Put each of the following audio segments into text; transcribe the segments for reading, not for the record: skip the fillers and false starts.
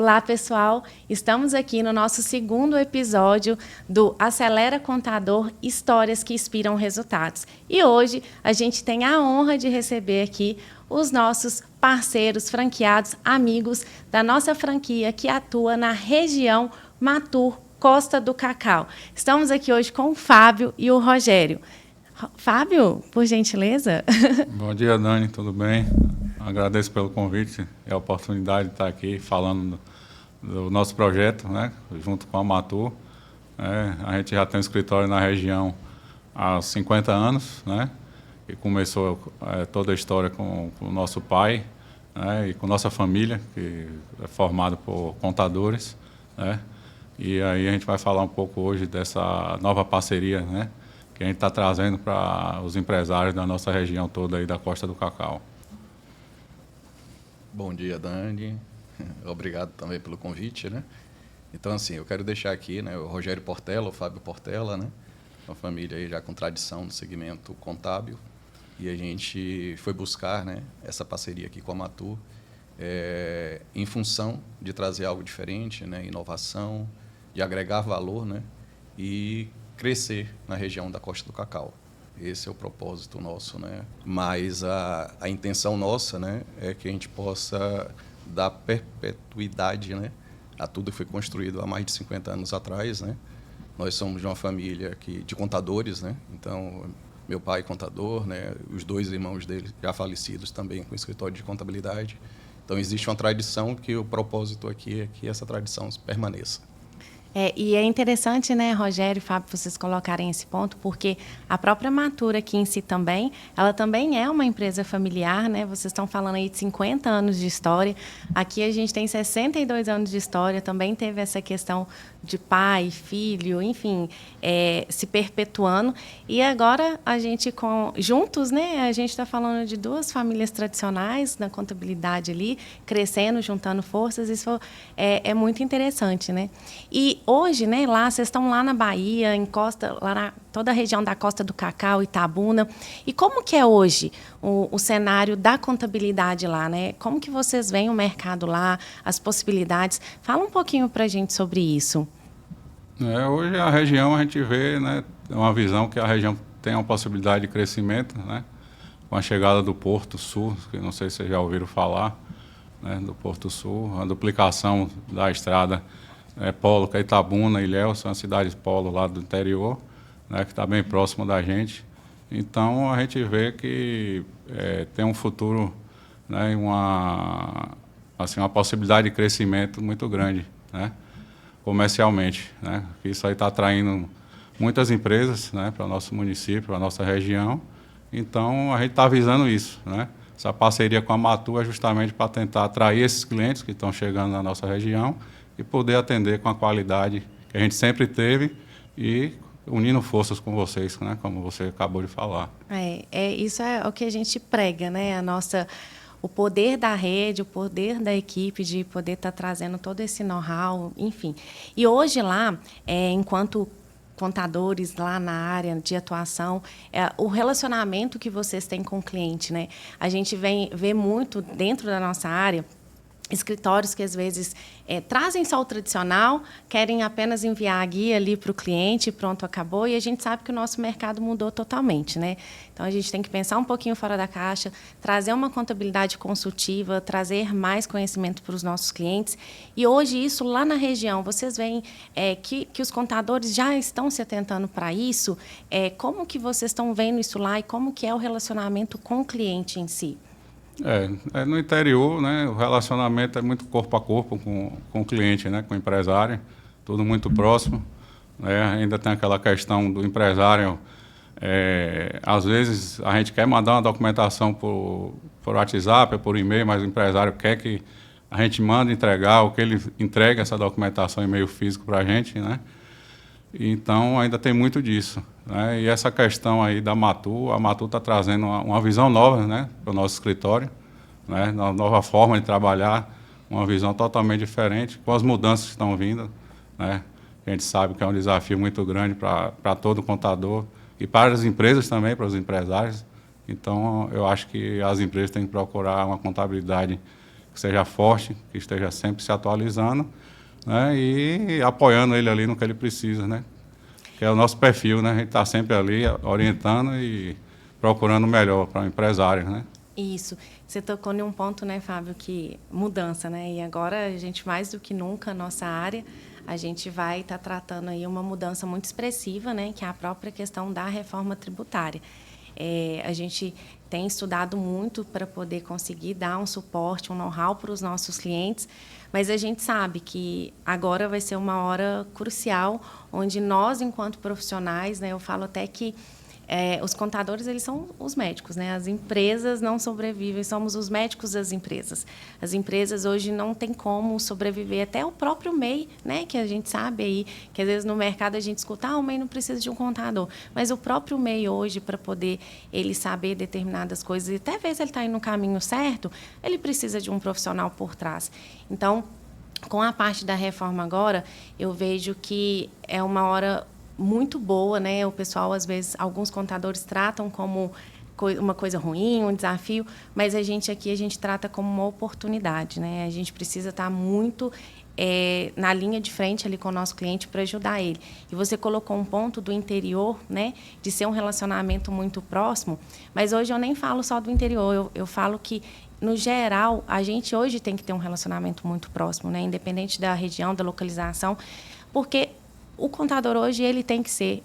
Olá, pessoal! Estamos aqui no nosso segundo episódio do Acelera Contador, Histórias que Inspiram Resultados. E hoje a gente tem a honra de receber aqui os nossos parceiros, franqueados, amigos da nossa franquia que atua na região Matur, Costa do Cacau. Estamos aqui hoje com o Fábio e o Rogério. Fábio, por gentileza. Bom dia, Dani, tudo bem? Agradeço pelo convite e a oportunidade de estar aqui falando do nosso projeto, né, junto com a Matur. A gente já tem um escritório na região há 50 anos, né, e começou toda a história com o nosso pai, né, e com nossa família, que é formada por contadores, né, e aí a gente vai falar um pouco hoje dessa nova parceria, né, que a gente está trazendo para os empresários da nossa região toda aí da Costa do Cacau. Bom dia, Dani. Obrigado também pelo convite, né? Então, assim, eu quero deixar aqui, né, o Rogério Portela, o Fábio Portela, né? Uma família aí já com tradição no segmento contábil. E a gente foi buscar, né, essa parceria aqui com a Matur em função de trazer algo diferente, né, inovação, de agregar valor, né, e crescer na região da Costa do Cacau. Esse é o propósito nosso, né? Mas a intenção nossa, né, é que a gente possa dar perpetuidade, né, a tudo que foi construído há mais de 50 anos atrás, né? Nós somos de uma família de contadores, né? Então, meu pai é contador, né? Os dois irmãos dele já falecidos também com escritório de contabilidade. Então, existe uma tradição que o propósito aqui é que essa tradição permaneça. E é interessante, né, Rogério e Fábio, vocês colocarem esse ponto, porque a própria Matur aqui em si também, ela também é uma empresa familiar, né? Vocês estão falando aí de 50 anos de história. Aqui a gente tem 62 anos de história, também teve essa questão de pai, filho, enfim, se perpetuando. E agora a gente, juntos, né, a gente está falando de duas famílias tradicionais na contabilidade ali, crescendo, juntando forças. Isso é muito interessante, né? E hoje, né, vocês estão lá na Bahia, toda a região da Costa do Cacau, Itabuna. E como que é hoje o cenário da contabilidade lá, né? Como que vocês veem o mercado lá, as possibilidades? Fala um pouquinho para a gente sobre isso. Hoje a região, a gente vê, né, uma visão que a região tem uma possibilidade de crescimento, né, com a chegada do Porto Sul, que não sei se vocês já ouviram falar, né, do Porto Sul, a duplicação da estrada Polo, Itabuna, Ilhéus, são as cidades polo lá do interior, né, que está bem próximo da gente. Então, a gente vê que tem um futuro, né, uma possibilidade de crescimento muito grande, né, comercialmente, né. Isso aí está atraindo muitas empresas, né, para o nosso município, para a nossa região. Então, a gente está visando isso, né. Essa parceria com a Matur é justamente para tentar atrair esses clientes que estão chegando na nossa região e poder atender com a qualidade que a gente sempre teve e unindo forças com vocês, né, como você acabou de falar. Isso é o que a gente prega, né? O poder da rede, o poder da equipe de poder estar trazendo todo esse know-how, enfim. E hoje lá, enquanto contadores lá na área de atuação, o relacionamento que vocês têm com o cliente, né? A gente vê muito dentro da nossa área escritórios que, às vezes, trazem só o tradicional, querem apenas enviar a guia ali para o cliente, pronto, acabou, e a gente sabe que o nosso mercado mudou totalmente, né? Então, a gente tem que pensar um pouquinho fora da caixa, trazer uma contabilidade consultiva, trazer mais conhecimento para os nossos clientes. E hoje, isso lá na região, vocês veem que os contadores já estão se atentando para isso. Como que vocês estão vendo isso lá e como que é o relacionamento com o cliente em si? No interior, né, o relacionamento é muito corpo a corpo com o cliente, né, com o empresário, tudo muito próximo, né, ainda tem aquela questão do empresário, às vezes a gente quer mandar uma documentação por WhatsApp, por e-mail, mas o empresário quer que a gente mande entregar, ou que ele entregue essa documentação em meio físico para a gente, né. Então, ainda tem muito disso, né? E essa questão aí da Matur, a Matur está trazendo uma visão nova, né, para o nosso escritório, né, uma nova forma de trabalhar, uma visão totalmente diferente, com as mudanças que estão vindo, né? A gente sabe que é um desafio muito grande para todo contador e para as empresas também, para os empresários. Então, eu acho que as empresas têm que procurar uma contabilidade que seja forte, que esteja sempre se atualizando, né, e apoiando ele ali no que ele precisa, né, que é o nosso perfil, né, a gente está sempre ali orientando e procurando o melhor para o empresário, né. Isso. Você tocou em um ponto, né, Fábio, que mudança, né? E agora a gente, mais do que nunca, nossa área, a gente vai estar tratando aí uma mudança muito expressiva, né, que é a própria questão da reforma tributária. A gente tem estudado muito para poder conseguir dar um suporte, um know-how para os nossos clientes, mas a gente sabe que agora vai ser uma hora crucial, onde nós, enquanto profissionais, né, eu falo até que os contadores, eles são os médicos, né? As empresas não sobrevivem, somos os médicos das empresas. As empresas hoje não têm como sobreviver, até o próprio MEI, né? Que a gente sabe aí, que às vezes no mercado a gente escuta, o MEI não precisa de um contador. Mas o próprio MEI hoje, para poder ele saber determinadas coisas, e até ver se ele está indo no caminho certo, ele precisa de um profissional por trás. Então, com a parte da reforma agora, eu vejo que é uma hora muito boa, né? O pessoal, às vezes, alguns contadores tratam como uma coisa ruim, um desafio, mas a gente trata como uma oportunidade, né? A gente precisa estar muito na linha de frente ali com o nosso cliente para ajudar ele. E você colocou um ponto do interior, né? De ser um relacionamento muito próximo, mas hoje eu nem falo só do interior, eu falo que no geral, a gente hoje tem que ter um relacionamento muito próximo, né? Independente da região, da localização, porque o contador hoje, ele tem que ser,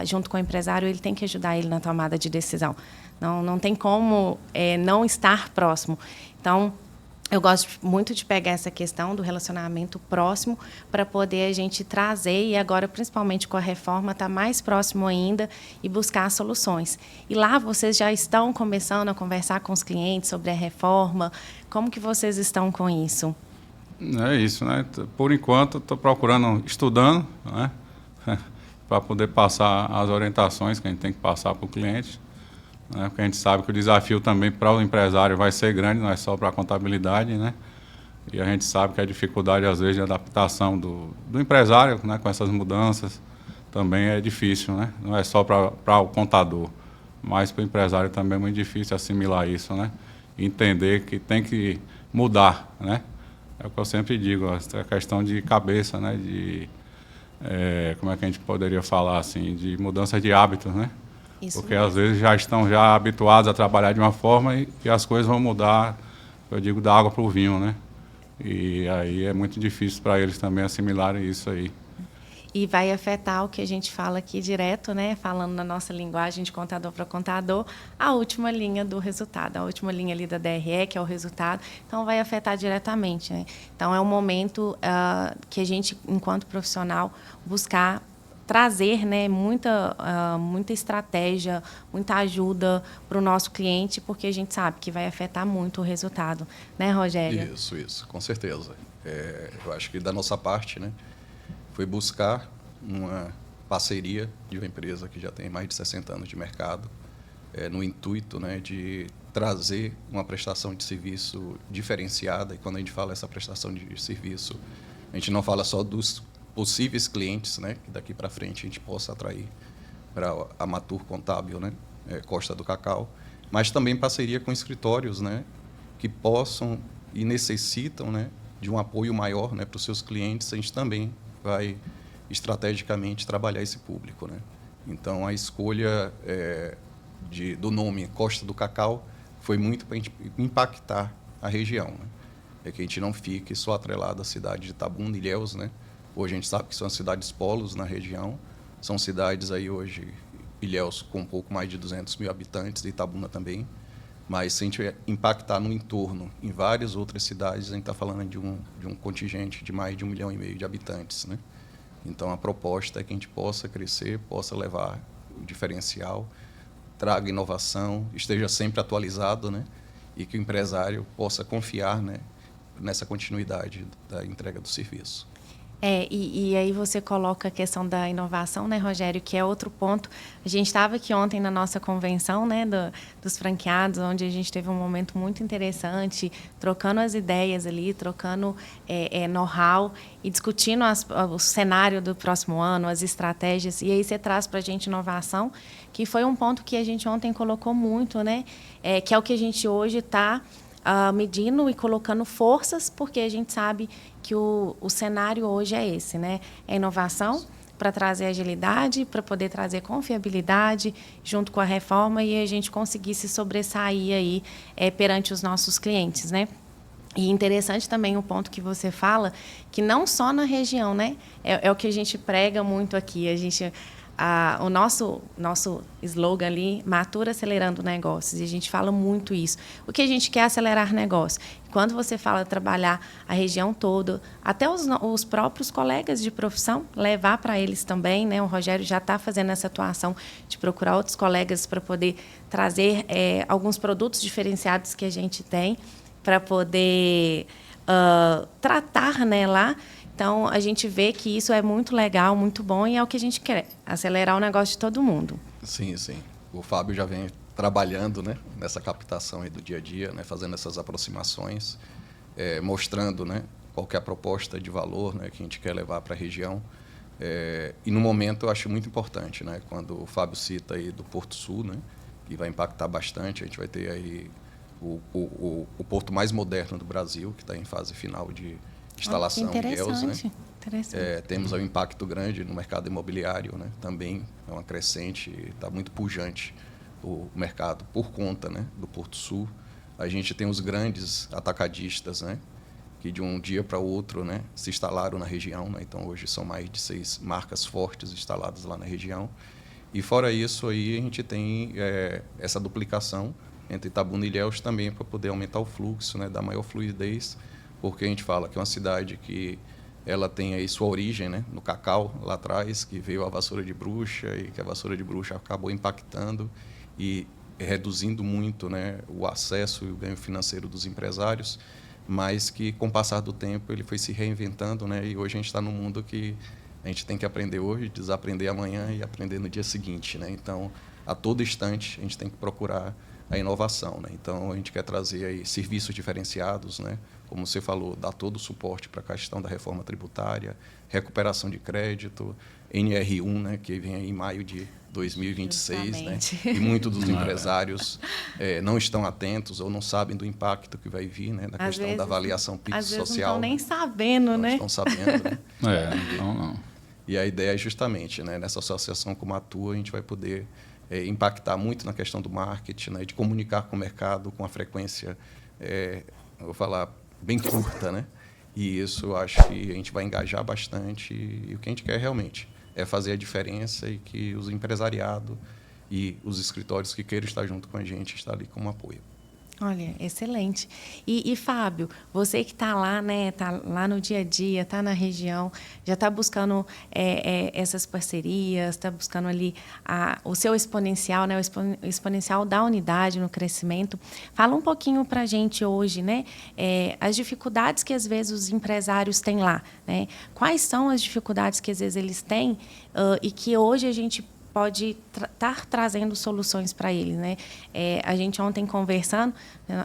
junto com o empresário, ele tem que ajudar ele na tomada de decisão. Não tem como não estar próximo. Então, eu gosto muito de pegar essa questão do relacionamento próximo para poder a gente trazer, e agora, principalmente com a reforma, estar mais próximo ainda e buscar soluções. E lá vocês já estão começando a conversar com os clientes sobre a reforma. Como que vocês estão com isso? É isso, né? Por enquanto, estou procurando, estudando, né? Para poder passar as orientações que a gente tem que passar para o cliente, né? Porque a gente sabe que o desafio também para o empresário vai ser grande, não é só para a contabilidade, né? E a gente sabe que a dificuldade, às vezes, de adaptação do empresário, né? Com essas mudanças também é difícil, né? Não é só para o contador, mas para o empresário também é muito difícil assimilar isso, né? Entender que tem que mudar, né? É o que eu sempre digo, essa questão de cabeça, né? Como é que a gente poderia falar assim, de mudança de hábitos, né? Isso porque mesmo. Às vezes já estão já habituados a trabalhar de uma forma e as coisas vão mudar, eu digo, da água para o vinho, né? E aí é muito difícil para eles também assimilarem isso aí. E vai afetar o que a gente fala aqui direto, né? Falando na nossa linguagem de contador para contador, a última linha do resultado, a última linha ali da DRE, que é o resultado. Então, vai afetar diretamente, né? Então, é um momento que a gente, enquanto profissional, buscar trazer, né, muita estratégia, muita ajuda para o nosso cliente, porque a gente sabe que vai afetar muito o resultado. Né, Rogério? Isso, com certeza. Eu acho que da nossa parte, né, foi buscar uma parceria de uma empresa que já tem mais de 60 anos de mercado, no intuito, né, de trazer uma prestação de serviço diferenciada. E quando a gente fala essa prestação de serviço, a gente não fala só dos possíveis clientes, né, que daqui para frente a gente possa atrair para a Matur Contábil, né, Costa do Cacau, mas também parceria com escritórios, né, que possam e necessitam, né, de um apoio maior, né, para os seus clientes. A gente também vai estrategicamente trabalhar esse público, né? Então, a escolha do nome Costa do Cacau foi muito para impactar a região, né? É que a gente não fique só atrelado à cidade de Itabuna e Ilhéus, né? Hoje a gente sabe que são cidades polos na região, são cidades aí hoje, Ilhéus com um pouco mais de 200 mil habitantes, e Itabuna também, mas se a gente impactar no entorno, em várias outras cidades, a gente está falando de um contingente de mais de 1,5 milhão de habitantes, né? Então, a proposta é que a gente possa crescer, possa levar o diferencial, traga inovação, esteja sempre atualizado, né? E que o empresário possa confiar, né, nessa continuidade da entrega do serviço. E aí você coloca a questão da inovação, né, Rogério, que é outro ponto. A gente estava aqui ontem na nossa convenção, né, dos franqueados, onde a gente teve um momento muito interessante, trocando as ideias ali, trocando know-how e discutindo o cenário do próximo ano, as estratégias. E aí você traz para a gente inovação, que foi um ponto que a gente ontem colocou muito, né, que é o que a gente hoje está medindo e colocando forças, porque a gente sabe que o cenário hoje é esse, né? É inovação para trazer agilidade, para poder trazer confiabilidade junto com a reforma e a gente conseguir se sobressair aí perante os nossos clientes, né? E interessante também o ponto que você fala, que não só na região, né? É o que a gente prega muito aqui. O nosso slogan ali, Matura Acelerando Negócios, e a gente fala muito isso. O que a gente quer é acelerar negócio. Quando você fala trabalhar a região toda, até os próprios colegas de profissão, levar para eles também, né? O Rogério já está fazendo essa atuação de procurar outros colegas para poder trazer alguns produtos diferenciados que a gente tem, para poder tratar, né, lá. Então, a gente vê que isso é muito legal, muito bom, e é o que a gente quer, acelerar o negócio de todo mundo. Sim, sim. O Fábio já vem trabalhando, né, nessa captação aí do dia a dia, né, fazendo essas aproximações, mostrando, né, qual que é a proposta de valor, né, que a gente quer levar para a região. E, no momento, eu acho muito importante, né, quando o Fábio cita aí do Porto Sul, né, que vai impactar bastante, a gente vai ter aí o porto mais moderno do Brasil, que está em fase final de instalação de GELS, né? Temos um impacto grande no mercado imobiliário, né? Também é uma crescente, está muito pujante o mercado por conta, né, do Porto Sul. A gente tem os grandes atacadistas, né, que de um dia para o outro, né, se instalaram na região, né? Então hoje são mais de 6 marcas fortes instaladas lá na região. E fora isso aí a gente tem essa duplicação entre Itabuna e Ilhéus também para poder aumentar o fluxo, né, dar maior fluidez, porque a gente fala que é uma cidade que ela tem aí sua origem, né, no cacau, lá atrás, que veio a vassoura de bruxa e que a vassoura de bruxa acabou impactando e reduzindo muito, né, o acesso e o ganho financeiro dos empresários, mas que, com o passar do tempo, ele foi se reinventando, né, e hoje a gente está num mundo que a gente tem que aprender hoje, desaprender amanhã e aprender no dia seguinte, né? Então, a todo instante, a gente tem que procurar a inovação, né? Então, a gente quer trazer aí serviços diferenciados, né? Como você falou, dar todo o suporte para a questão da reforma tributária, recuperação de crédito, NR1, né? Que vem aí em maio de 2026, né? E muitos dos empresários não estão atentos ou não sabem do impacto que vai vir, né? Na questão da avaliação social. Às vezes não estão nem sabendo, né? Não estão sabendo, né? Não. E a ideia é justamente, né, nessa associação como a tua, a gente vai poder impactar muito na questão do marketing, né, de comunicar com o mercado com a frequência, eu vou falar, bem curta, né? E isso eu acho que a gente vai engajar bastante e o que a gente quer realmente é fazer a diferença e que os empresariados e os escritórios que queiram estar junto com a gente estão ali como apoio. Olha, excelente. E Fábio, você que está lá, né, está lá no dia a dia, está na região, já está buscando essas parcerias, está buscando ali o seu exponencial, né, o exponencial da unidade no crescimento. Fala um pouquinho para a gente hoje, né, as dificuldades que às vezes os empresários têm lá, né? Quais são as dificuldades que às vezes eles têm e que hoje a gente pode estar trazendo soluções para eles, né? A gente ontem conversando,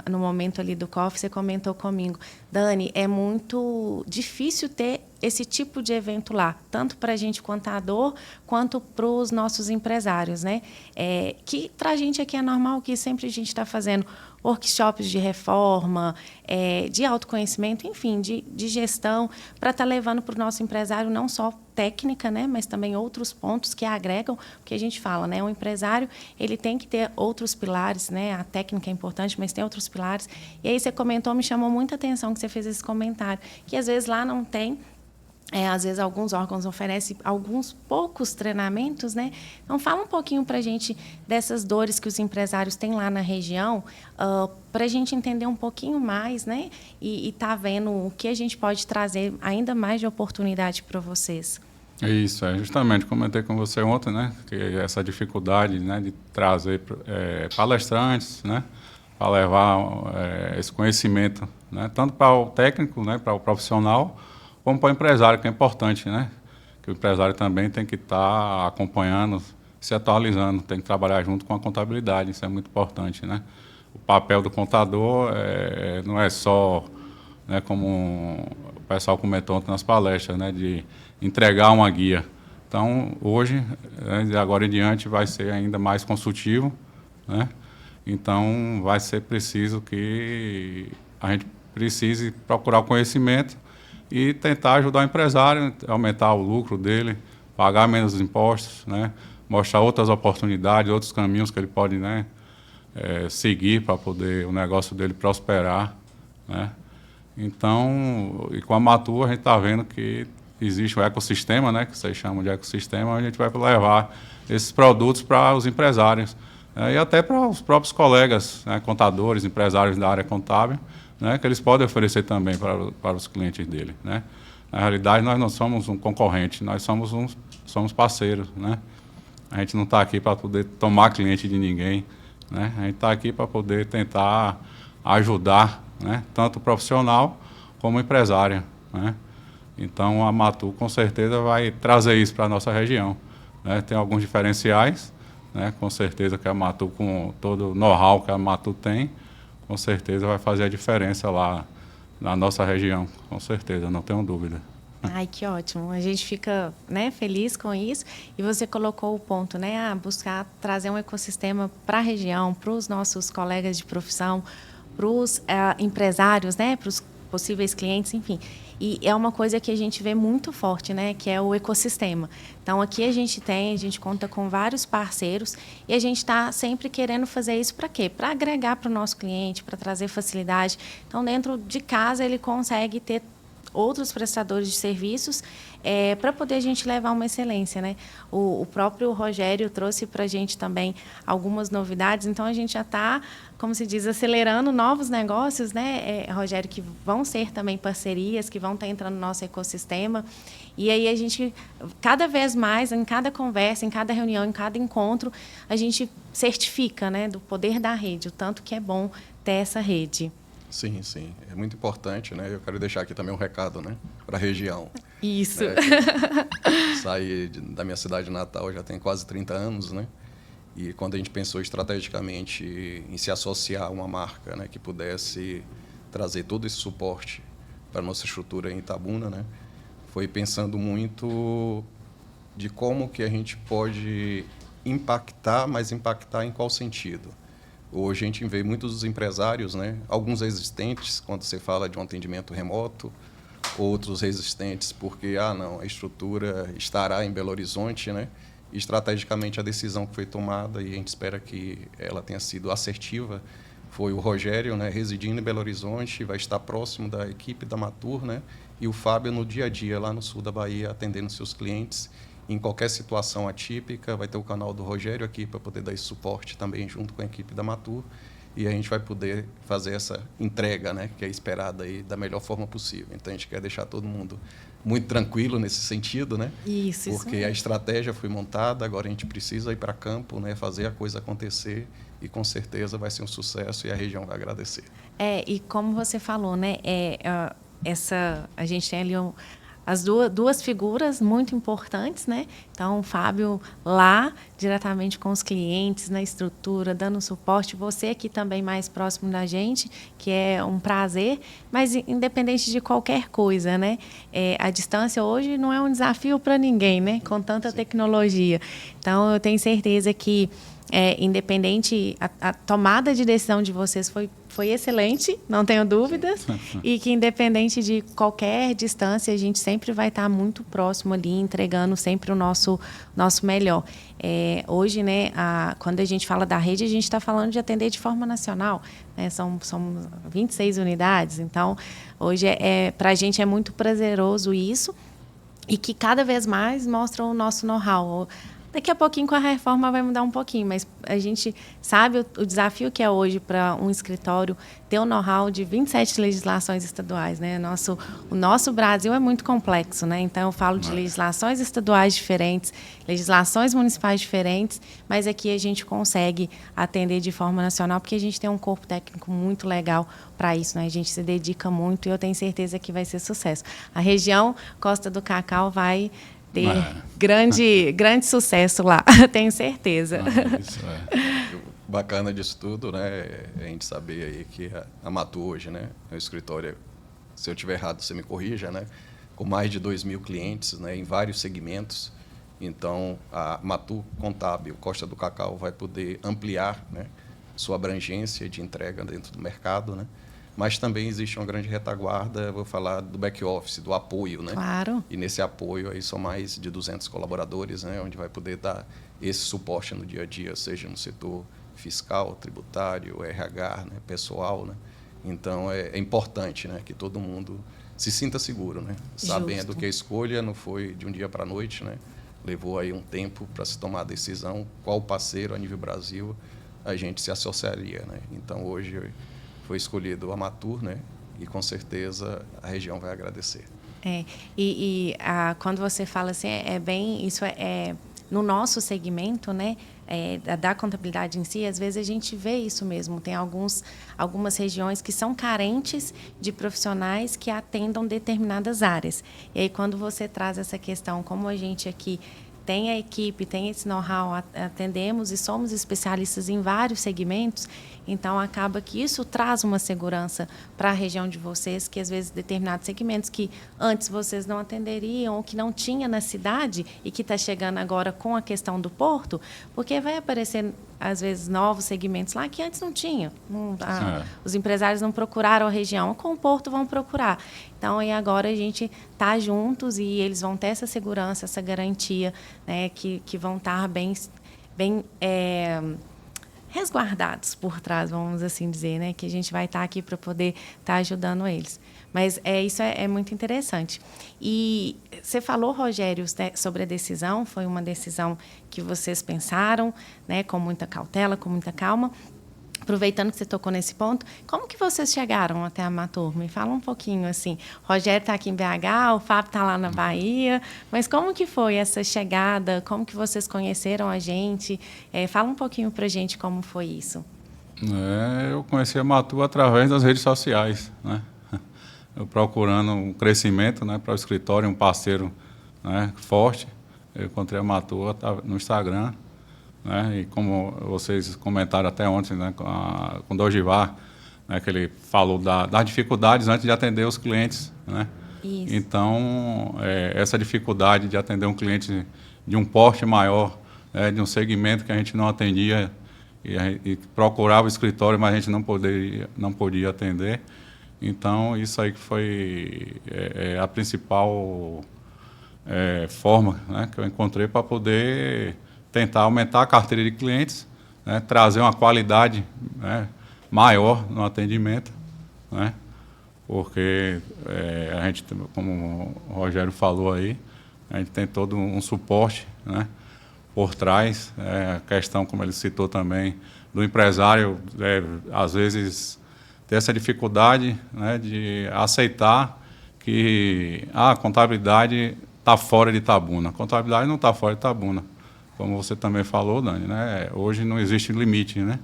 no momento ali do coffee, você comentou comigo, Dani, é muito difícil ter esse tipo de evento lá, tanto para a gente contador, quanto para os nossos empresários, né? Que para a gente aqui é normal, que sempre a gente está fazendo workshops de reforma, de autoconhecimento, enfim, de gestão, para estar levando para o nosso empresário não só técnica, né, mas também outros pontos que agregam, porque a gente fala, né, um empresário ele tem que ter outros pilares, né, a técnica é importante, mas tem outros pilares. E aí você comentou, me chamou muita atenção que você fez esse comentário, que às vezes lá não tem. Às vezes, alguns órgãos oferecem alguns poucos treinamentos, né? Então, fala um pouquinho para a gente dessas dores que os empresários têm lá na região, para a gente entender um pouquinho mais, né? E tá vendo o que a gente pode trazer ainda mais de oportunidade para vocês. Isso, justamente comentei com você ontem, né? Que essa dificuldade, né, de trazer palestrantes, né? Para levar esse conhecimento, né? Tanto para o técnico, né? Para o profissional, como para o empresário, que é importante, né? Que o empresário também tem que estar acompanhando, se atualizando, tem que trabalhar junto com a contabilidade, isso é muito importante, né? O papel do contador não é só, né, como o pessoal comentou ontem nas palestras, né, de entregar uma guia. Então, hoje, de agora em diante, vai ser ainda mais consultivo, né? Então, vai ser preciso que a gente precise procurar o conhecimento e tentar ajudar o empresário, aumentar o lucro dele, pagar menos impostos, né? Mostrar outras oportunidades, outros caminhos que ele pode, né, seguir para poder o negócio dele prosperar, né? Então, e com a Matur, a gente está vendo que existe um ecossistema, né, que vocês chamam de ecossistema, onde a gente vai levar esses produtos para os empresários, né, e até para os próprios colegas, né, contadores, empresários da área contábil, né, que eles podem oferecer também para os clientes dele, né. Na realidade, nós não somos um concorrente, nós somos parceiros, né. A gente não está aqui para poder tomar cliente de ninguém, né. A gente está aqui para poder tentar ajudar, né, tanto o profissional como o empresário, né. Então, a Matur, com certeza, vai trazer isso para a nossa região, né. Tem alguns diferenciais, né, com certeza que a Matur, com todo o know-how que a Matur tem, com certeza vai fazer a diferença lá na nossa região, com certeza, não tenho dúvida. Ai, que ótimo. A gente fica, né, feliz com isso. E você colocou o ponto, né, buscar trazer um ecossistema para a região, para os nossos colegas de profissão, para os empresários, né, para os possíveis clientes, enfim. E é uma coisa que a gente vê muito forte, né, que é o ecossistema. Então, aqui a gente conta com vários parceiros e a gente está sempre querendo fazer isso para quê? Para agregar para o nosso cliente, para trazer facilidade. Então, dentro de casa, ele consegue ter outros prestadores de serviços para poder a gente levar uma excelência, né? O próprio Rogério trouxe para a gente também algumas novidades, então a gente já está, como se diz, acelerando novos negócios, né, Rogério, que vão ser também parcerias, que vão estar entrando no nosso ecossistema. E aí a gente, cada vez mais, em cada conversa, em cada reunião, em cada encontro, a gente certifica, né, do poder da rede, o tanto que é bom ter essa rede. Sim, sim. É muito importante, né? Eu quero deixar aqui também um recado, né, para a região. Isso. Né? Saí da minha cidade natal já tem quase 30 anos, né? E quando a gente pensou estrategicamente em se associar a uma marca, né, que pudesse trazer todo esse suporte para a nossa estrutura em Itabuna, né, foi pensando muito de como que a gente pode impactar, mas impactar em qual sentido? Hoje a gente vê muitos dos empresários, né, alguns resistentes quando você fala de um atendimento remoto, outros resistentes porque a estrutura estará em Belo Horizonte, né? E estrategicamente a decisão que foi tomada, e a gente espera que ela tenha sido assertiva, foi o Rogério, né, residindo em Belo Horizonte, vai estar próximo da equipe da Matur, né? E o Fábio no dia a dia lá no sul da Bahia atendendo seus clientes. Em qualquer situação atípica, vai ter o canal do Rogério aqui para poder dar esse suporte também junto com a equipe da Matur. E a gente vai poder fazer essa entrega, né, que é esperada aí da melhor forma possível. Então, a gente quer deixar todo mundo muito tranquilo nesse sentido, né? Isso porque mesmo. A estratégia foi montada, agora a gente precisa ir para campo, né, fazer a coisa acontecer e, com certeza, vai ser um sucesso e a região vai agradecer. E como você falou, né, a gente tem ali as duas figuras muito importantes, né? Então, o Fábio lá, diretamente com os clientes, na estrutura, dando suporte. Você aqui também mais próximo da gente, que é um prazer. Mas, independente de qualquer coisa, né? A distância hoje não é um desafio para ninguém, né? Com tanta tecnologia. Então, eu tenho certeza que, independente, a tomada de decisão de vocês foi excelente, não tenho dúvidas, e que independente de qualquer distância, a gente sempre vai estar muito próximo ali, entregando sempre o nosso melhor. Hoje, né, quando a gente fala da rede, a gente está falando de atender de forma nacional, né, são 26 unidades, então hoje para a gente é muito prazeroso isso, e que cada vez mais mostra o nosso know-how. Daqui a pouquinho, com a reforma, vai mudar um pouquinho, mas a gente sabe o desafio que é hoje para um escritório ter um know-how de 27 legislações estaduais, né? O nosso Brasil é muito complexo, né? Então, eu falo de legislações estaduais diferentes, legislações municipais diferentes, mas aqui a gente consegue atender de forma nacional, porque a gente tem um corpo técnico muito legal para isso, né? A gente se dedica muito e eu tenho certeza que vai ser sucesso. A região Costa do Cacau vai ter grande sucesso lá, tenho certeza. Isso O bacana disso tudo, né, é a gente saber aí que a Matur hoje, né, é um escritório, se eu estiver errado, você me corrija, né, com mais de 2.000 clientes, né, em vários segmentos. Então, a Matur Contábil Costa do Cacau vai poder ampliar, né, sua abrangência de entrega dentro do mercado, né? Mas também existe uma grande retaguarda, vou falar do back-office, do apoio, né? Claro. E nesse apoio aí são mais de 200 colaboradores, né? Onde vai poder dar esse suporte no dia a dia, seja no setor fiscal, tributário, RH, né? Pessoal, né? Então, é importante, né? Que todo mundo se sinta seguro, né? Sabendo Justo. que a escolha não foi de um dia para a noite, né? Levou aí um tempo para se tomar a decisão qual parceiro a nível Brasil a gente se associaria, né? Então, hoje foi escolhido a Matur, né? E com certeza a região vai agradecer. Quando você fala assim, isso é no nosso segmento, né? Da contabilidade em si, às vezes a gente vê isso mesmo. Tem algumas regiões que são carentes de profissionais que atendam determinadas áreas. E aí, quando você traz essa questão, como a gente aqui tem a equipe, tem esse know-how, atendemos e somos especialistas em vários segmentos, então acaba que isso traz uma segurança para a região de vocês, que às vezes determinados segmentos que antes vocês não atenderiam, ou que não tinha na cidade e que está chegando agora com a questão do porto, porque vai aparecer às vezes novos segmentos lá que antes não tinha. Os empresários não procuraram a região, com o porto vão procurar. Então, e agora a gente está juntos e eles vão ter essa segurança, essa garantia, né, que vão estar bem resguardados por trás, vamos assim dizer, né, que a gente vai estar aqui para poder estar ajudando eles. Mas isso é muito interessante. E você falou, Rogério, né, sobre a decisão, foi uma decisão que vocês pensaram, né, com muita cautela, com muita calma. Aproveitando que você tocou nesse ponto, como que vocês chegaram até a Matur? Me fala um pouquinho, assim. O Rogério está aqui em BH, o Fábio está lá na Bahia, mas como que foi essa chegada? Como que vocês conheceram a gente? Fala um pouquinho para a gente como foi isso. Eu conheci a Matur através das redes sociais, né? Eu procurando um crescimento, né, para o escritório, um parceiro, né, forte. Eu encontrei a Matur no Instagram. Né? E como vocês comentaram até ontem, né, com o Dogivar, né, que ele falou das dificuldades antes de atender os clientes. Né? Isso. Então, essa dificuldade de atender um cliente de um porte maior, né, de um segmento que a gente não atendia e procurava o escritório, mas a gente não podia atender. Então, isso aí que foi a principal forma, né, que eu encontrei para poder tentar aumentar a carteira de clientes, né, trazer uma qualidade, né, maior no atendimento, né, porque a gente, como o Rogério falou aí, a gente tem todo um suporte, né, por trás, a questão, como ele citou também, do empresário, às vezes, ter essa dificuldade, né, de aceitar que a contabilidade está fora de Itabuna. A contabilidade não está fora de Itabuna. Como você também falou, Dani, né? Hoje não existe limite, né?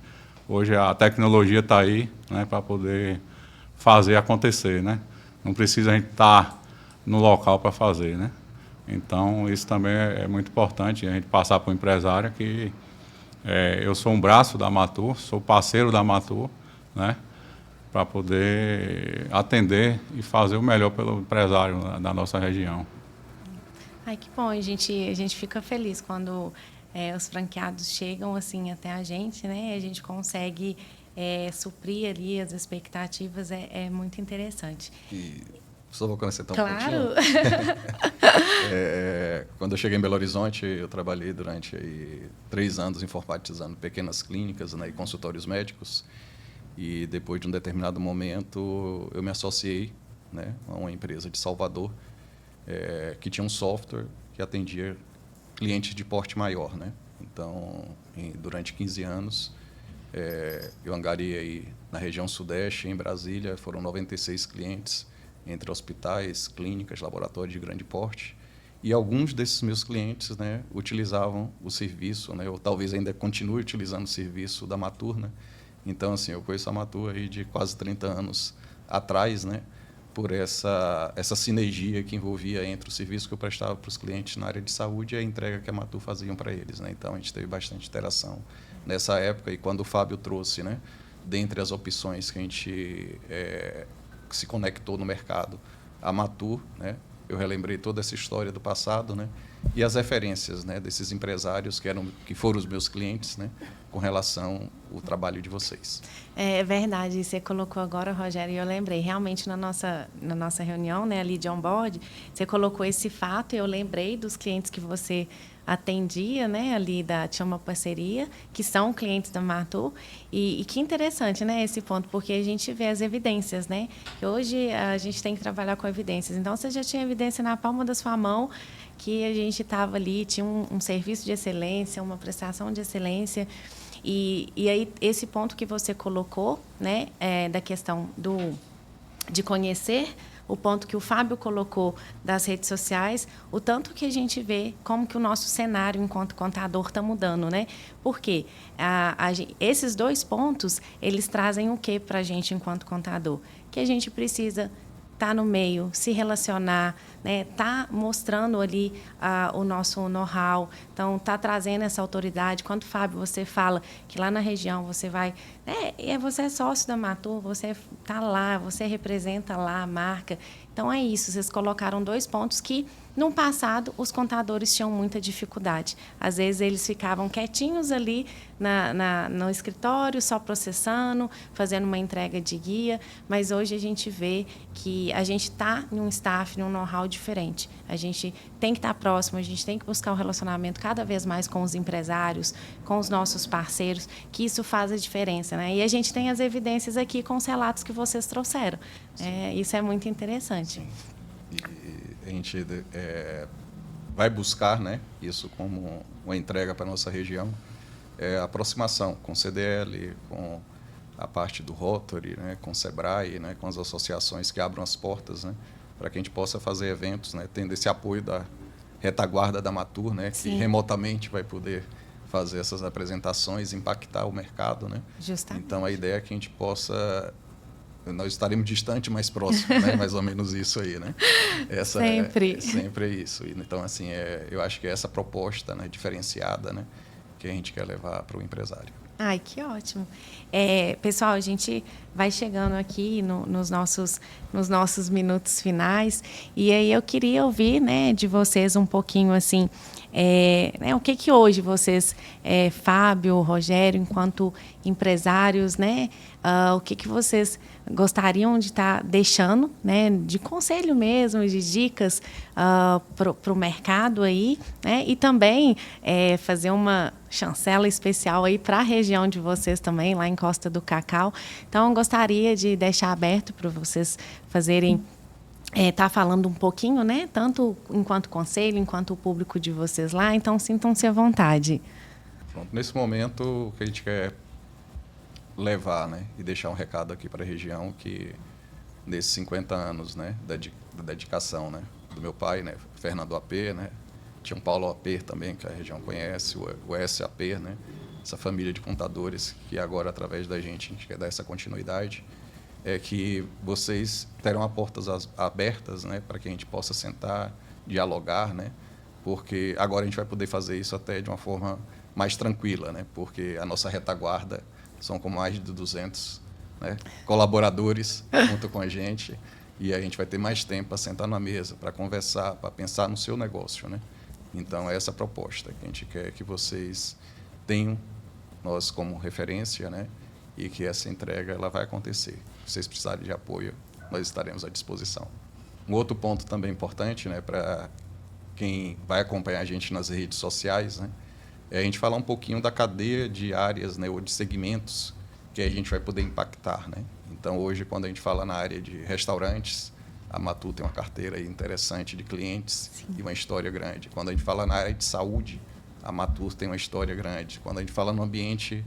Hoje a tecnologia está aí, né, para poder fazer acontecer, né? Não precisa a gente estar no local para fazer, né? Então, isso também é muito importante, a gente passar para o empresário que eu sou um braço da Matur, sou parceiro da Matur, né, para poder atender e fazer o melhor pelo empresário da nossa região. Ai, que bom, a gente fica feliz quando os franqueados chegam assim até a gente, né? A gente consegue suprir ali as expectativas, é muito interessante. E só vou acrescentar um Claro. pouquinho. Quando eu cheguei em Belo Horizonte, eu trabalhei durante 3 anos informatizando pequenas clínicas, né, e consultórios médicos. E depois de um determinado momento, eu me associei, né, a uma empresa de Salvador, que tinha um software que atendia clientes de porte maior, né? Então, durante 15 anos, eu angariei na região sudeste, em Brasília, foram 96 clientes, entre hospitais, clínicas, laboratórios de grande porte. E alguns desses meus clientes, né, utilizavam o serviço, né, ou talvez ainda continue utilizando o serviço da Matur, né? Então, assim, eu conheço a Matur aí de quase 30 anos atrás, né, por essa sinergia que envolvia entre o serviço que eu prestava para os clientes na área de saúde e a entrega que a Matur fazia para eles, né? Então, a gente teve bastante interação nessa época. E quando o Fábio trouxe, né, dentre as opções que a gente que se conectou no mercado, a Matur, né, eu relembrei toda essa história do passado, né, e as referências, né, desses empresários que foram os meus clientes, né, com relação ao trabalho de vocês. É verdade, você colocou agora, Rogério, e eu lembrei, realmente na nossa reunião, né, ali de onboard, você colocou esse fato e eu lembrei dos clientes que você atendia, né, ali tinha uma parceria, que são clientes da Matur, e que interessante, né, esse ponto, porque a gente vê as evidências, né, que hoje a gente tem que trabalhar com evidências, então você já tinha evidência na palma da sua mão, que a gente estava ali, tinha um serviço de excelência, uma prestação de excelência, e aí esse ponto que você colocou, né, da questão de conhecer, o ponto que o Fábio colocou das redes sociais, o tanto que a gente vê como que o nosso cenário enquanto contador está mudando, né? Por quê? Esses dois pontos, eles trazem o quê para a gente enquanto contador? Que a gente precisa estar no meio, se relacionar, né? Tá mostrando ali o nosso know-how, então tá trazendo essa autoridade. Quando, Fábio, você fala que lá na região você vai, você é sócio da Matur, você está lá, você representa lá a marca. Então é isso, vocês colocaram dois pontos que no passado os contadores tinham muita dificuldade. Às vezes eles ficavam quietinhos ali no escritório, só processando, fazendo uma entrega de guia, mas hoje a gente vê que a gente está em um staff, em um know-how diferente. A gente tem que estar próximo, a gente tem que buscar o relacionamento cada vez mais com os empresários, com os nossos parceiros, que isso faz a diferença, né? E a gente tem as evidências aqui com os relatos que vocês trouxeram. Isso é muito interessante. Sim. E a gente vai buscar, né, isso como uma entrega para a nossa região, aproximação com o CDL, com a parte do Rotary, né, com o SEBRAE, né, com as associações que abram as portas, né, para que a gente possa fazer eventos, né, tendo esse apoio da retaguarda da Matur, né, que remotamente vai poder fazer essas apresentações, impactar o mercado, né? Justamente. Então a ideia é que a gente possa, nós estaremos distante, mais próximo, né? Mais ou menos isso aí, né? Sempre. Sempre é isso. Então assim, eu acho que é essa proposta, né, diferenciada, né, que a gente quer levar para o empresário. Ai, que ótimo. Pessoal, a gente vai chegando aqui nos nossos minutos finais e aí eu queria ouvir, né, de vocês um pouquinho assim, o que hoje vocês, Fábio, Rogério, enquanto empresários, né, o que vocês gostariam de estar deixando, né, de conselho mesmo, de dicas para o mercado aí, né, e também fazer uma chancela especial aí para a região de vocês também, lá em Costa do Cacau. Então, eu gostaria de deixar aberto para vocês fazerem, tá falando um pouquinho, né, tanto enquanto conselho, enquanto o público de vocês lá. Então, sintam-se à vontade. Pronto, nesse momento, o que a gente quer levar, né, e deixar um recado aqui para a região que nesses 50 anos, né, da dedicação, né, do meu pai, né, Fernando AP, né, tinha um Paulo AP também, que a região conhece, o SAP, né, essa família de contadores que agora, através da gente, a gente quer dar essa continuidade, que vocês terão as portas abertas, né, para que a gente possa sentar, dialogar, né, porque agora a gente vai poder fazer isso até de uma forma mais tranquila, né, porque a nossa retaguarda são com mais de 200, né, colaboradores junto com a gente, e a gente vai ter mais tempo para sentar na mesa, para conversar, para pensar no seu negócio, né? Então, é essa a proposta que a gente quer que vocês tenham nós como referência, né? E que essa entrega ela vai acontecer. Se vocês precisarem de apoio, nós estaremos à disposição. Um outro ponto também importante, né, para quem vai acompanhar a gente nas redes sociais, né, é a gente falar um pouquinho da cadeia de áreas, né, ou de segmentos que a gente vai poder impactar, né? Então, hoje, quando a gente fala na área de restaurantes, a Matur tem uma carteira interessante de clientes. Sim. E uma história grande. Quando a gente fala na área de saúde, a Matur tem uma história grande. Quando a gente fala no ambiente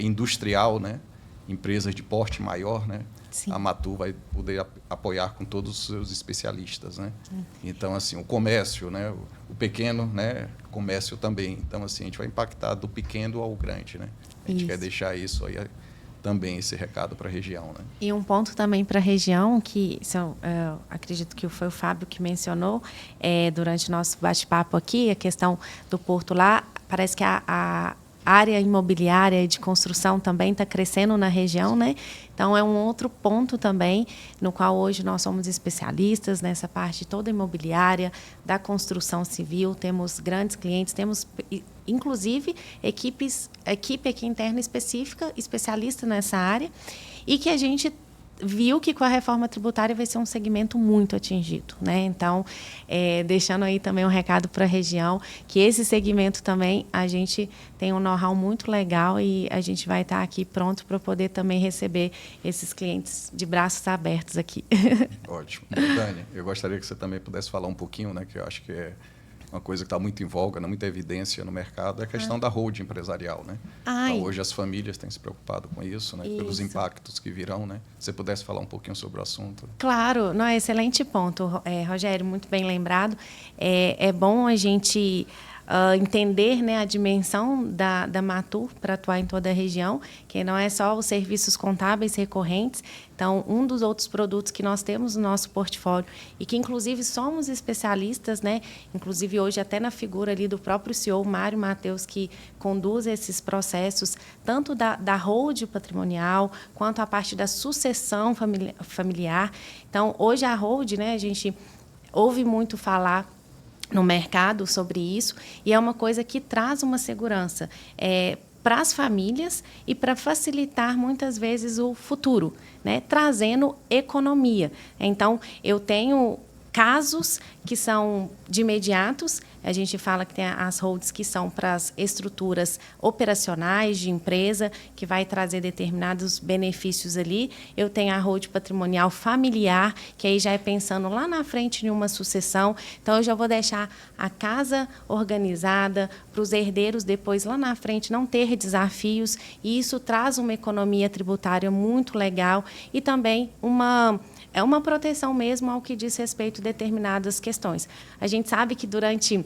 industrial, né, empresas de porte maior, né, sim, a Matur vai poder apoiar com todos os seus especialistas, né? Então, assim, o comércio, né, o pequeno, né, comércio também. Então, assim, a gente vai impactar do pequeno ao grande, né? A gente quer deixar isso aí também, esse recado para a região, né? E um ponto também para a região, que acredito que foi o Fábio que mencionou durante o nosso bate-papo aqui, a questão do porto lá, parece que a área imobiliária e de construção também está crescendo na região, né? Então, é um outro ponto também, no qual hoje nós somos especialistas nessa parte toda imobiliária, da construção civil, temos grandes clientes, temos, inclusive, equipe aqui interna específica, especialista nessa área, e que a gente viu que com a reforma tributária vai ser um segmento muito atingido, né? Então, deixando aí também um recado para a região, que esse segmento também a gente tem um know-how muito legal e a gente vai estar aqui pronto para poder também receber esses clientes de braços abertos aqui. Ótimo. Dani, eu gostaria que você também pudesse falar um pouquinho, né, que eu acho que é uma coisa que está muito em voga, muita evidência no mercado, é a questão da holding empresarial, né? Então, hoje as famílias têm se preocupado com isso, né? Pelos impactos que virão, né? Se você pudesse falar um pouquinho sobre o assunto. Claro, não, excelente ponto, Rogério, muito bem lembrado. É bom a gente entender, né, a dimensão da Matur para atuar em toda a região, que não é só os serviços contábeis recorrentes. Então, um dos outros produtos que nós temos no nosso portfólio e que, inclusive, somos especialistas, né, inclusive hoje até na figura ali do próprio CEO, Mário Mateus, que conduz esses processos, tanto da hold patrimonial, quanto a parte da sucessão familiar. Então, hoje a hold, né, a gente ouve muito falar no mercado sobre isso, e é uma coisa que traz uma segurança para as famílias e para facilitar, muitas vezes, o futuro, né? Trazendo economia. Então, eu tenho casos que são de imediatos. A gente fala que tem as holds que são para as estruturas operacionais de empresa, que vai trazer determinados benefícios ali. Eu tenho a hold patrimonial familiar, que aí já é pensando lá na frente em uma sucessão. Então, eu já vou deixar a casa organizada para os herdeiros depois, lá na frente, não ter desafios. E isso traz uma economia tributária muito legal e também é uma proteção mesmo ao que diz respeito a determinadas questões. A gente sabe que durante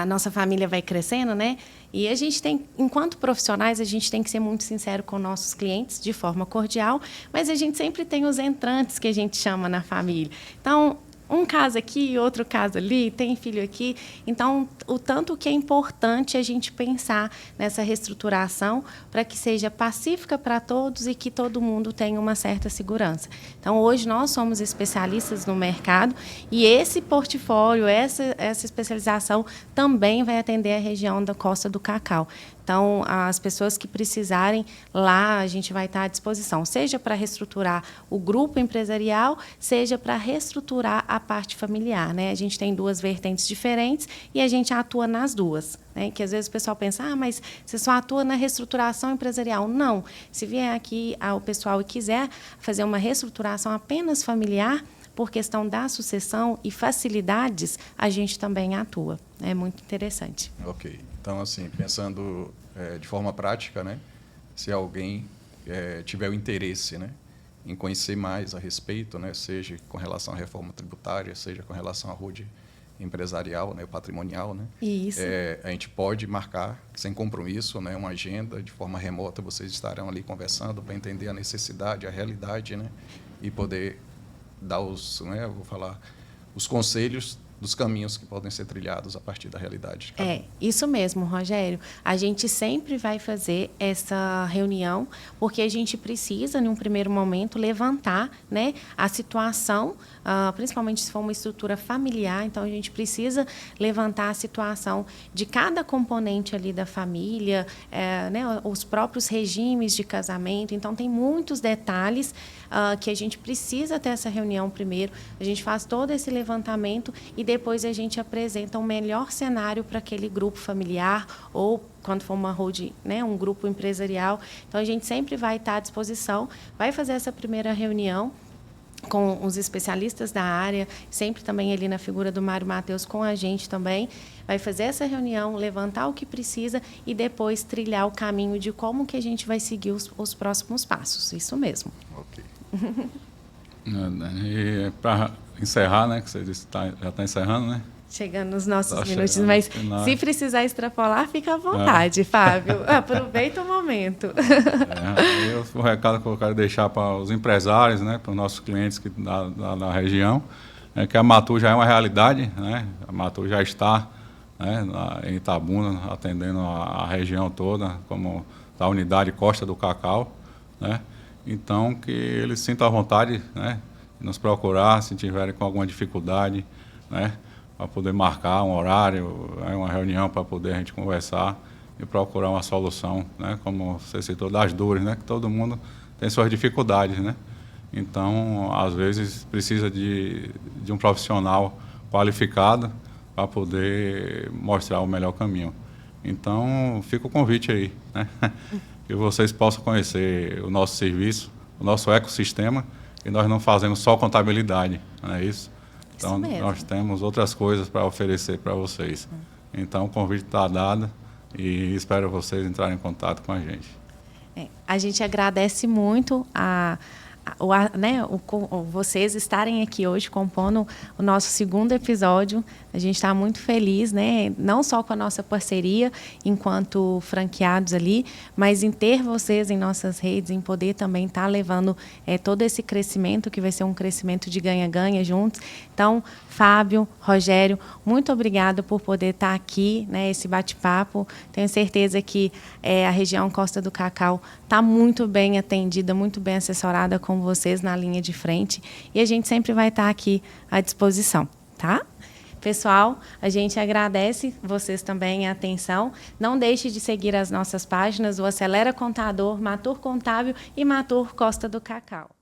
a nossa família vai crescendo, né? E a gente tem, enquanto profissionais, a gente tem que ser muito sincero com nossos clientes, de forma cordial, mas a gente sempre tem os entrantes que a gente chama na família. Então, um caso aqui, outro caso ali, tem filho aqui. Então, o tanto que é importante a gente pensar nessa reestruturação para que seja pacífica para todos e que todo mundo tenha uma certa segurança. Então, hoje nós somos especialistas no mercado e esse portfólio, essa especialização também vai atender a região da Costa do Cacau. Então, as pessoas que precisarem, lá a gente vai estar à disposição, seja para reestruturar o grupo empresarial, seja para reestruturar a parte familiar, né? A gente tem duas vertentes diferentes e a gente atua nas duas, né? Que às vezes o pessoal pensa, mas você só atua na reestruturação empresarial. Não. Se vier aqui o pessoal e quiser fazer uma reestruturação apenas familiar, por questão da sucessão e facilidades, a gente também atua. É muito interessante. Ok. Então, assim, pensando de forma prática, né, se alguém tiver o interesse, né, em conhecer mais a respeito, né, seja com relação à reforma tributária, seja com relação à hold empresarial, né, patrimonial, né, isso. A gente pode marcar, sem compromisso, né, uma agenda, de forma remota, vocês estarão ali conversando para entender a necessidade, a realidade, né, e poder dar os conselhos dos caminhos que podem ser trilhados a partir da realidade. Isso mesmo, Rogério. A gente sempre vai fazer essa reunião porque a gente precisa, em um primeiro momento, levantar, né, a situação, principalmente se for uma estrutura familiar. Então, a gente precisa levantar a situação de cada componente ali da família, né, os próprios regimes de casamento. Então, tem muitos detalhes que a gente precisa ter essa reunião primeiro. A gente faz todo esse levantamento e depois a gente apresenta um melhor cenário para aquele grupo familiar ou, quando for uma hold, né, um grupo empresarial. Então, a gente sempre vai estar à disposição, vai fazer essa primeira reunião com os especialistas da área, sempre também ali na figura do Mário Mateus com a gente também, vai fazer essa reunião, levantar o que precisa e depois trilhar o caminho de como que a gente vai seguir os próximos passos. Isso mesmo. Ok. E para encerrar, né, que você disse que já está encerrando, né? Chegando nos nossos minutos, mas se precisar extrapolar, fica à vontade, Fábio. Aproveita o momento. O recado que eu quero deixar para os empresários, né, para os nossos clientes da região, é que a Matur já é uma realidade, né? A Matur já está né, em Itabuna, atendendo a região toda, como da unidade Costa do Cacau, né? Então, que eles sintam a vontade, né, de nos procurar se tiverem com alguma dificuldade, né, para poder marcar um horário, uma reunião para poder a gente conversar e procurar uma solução, né, como você citou, das dores, né, que todo mundo tem suas dificuldades, né? Então, às vezes, precisa de um profissional qualificado para poder mostrar o melhor caminho. Então, fica o convite aí, né? Que vocês possam conhecer o nosso serviço, o nosso ecossistema, e nós não fazemos só contabilidade, não é isso? Então, nós temos outras coisas para oferecer para vocês. Então, o convite está dado e espero vocês entrarem em contato com a gente. A gente agradece muito vocês estarem aqui hoje compondo o nosso segundo episódio. A gente está muito feliz, né? Não só com a nossa parceria enquanto franqueados ali, mas em ter vocês em nossas redes, em poder também estar levando todo esse crescimento, que vai ser um crescimento de ganha-ganha juntos. Então, Fábio, Rogério, muito obrigada por poder estar aqui, né, esse bate-papo. Tenho certeza que a região Costa do Cacau está muito bem atendida, muito bem assessorada com vocês na linha de frente. E a gente sempre vai estar aqui à disposição, tá? Pessoal, a gente agradece vocês também a atenção. Não deixe de seguir as nossas páginas, o Acelera Contador, Matur Contábil e Matur Costa do Cacau.